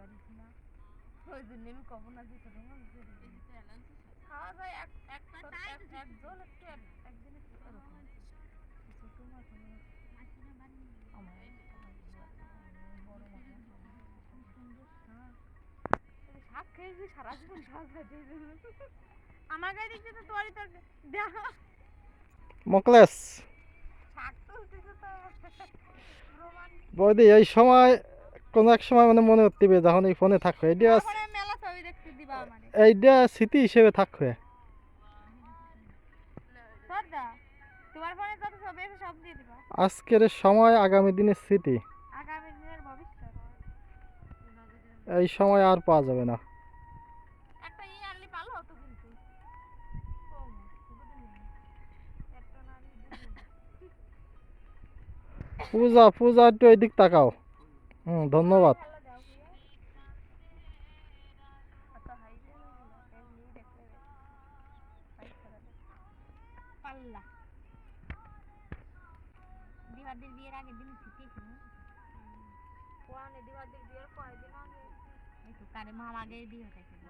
পারিস না ওই জন্য আমি কব না যে তোর খাওয়া যায় একজন একটু একদিন একটু এরকম ছোট মাছ আমার বড় মাছ সুন্দর শাক খেয়েছি সারা জীবন শাক খাইতে আমার গায়ে দেখছি তো তোরই তোর দেখা মকলেস শাক তুলতেছে তো প্রমাণ বৌদি এই সময় কোন এক সময় মানে মনে হতে যখন এই ফোনে থাকবে তারপরে মেলা ছবি দেখতে দিবা আমারে এইটা স্মৃতি হিসেবে থাকবে সরদা তোমার ফোনে যত ছবি আছে সব দিয়ে দিবা আজকের সময় আগামী দিনের স্মৃতি আগামী দিনের ভবিষ্যৎ এই সময় আর পাওয়া যাবে না একটা আনলি ভালো হতো কিন্তু একটা না আনলি পূজা পূজা একটু এদিক তাকাও ধন্যবাদ ভালো দাও কত হাইছে এমনি দেখতে পাল্লা দিবাদের বিয়ের আগের দিন শিখেছিল কোয়ানে দিবাদের বিয়ের কয়েকদিন আগে এই তো কারে মার আগে বিয়ে হয়েছিল